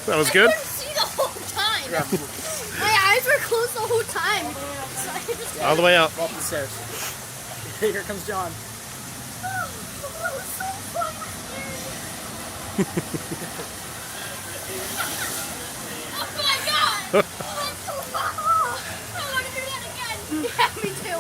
That was good? I couldn't see the whole time. My eyes were closed the whole time. So I just All the way up. Up the stairs. Here comes John. Oh, that was so fucking scary. Oh my god! Oh, that's so fun. I want to do that again. Yeah, me too.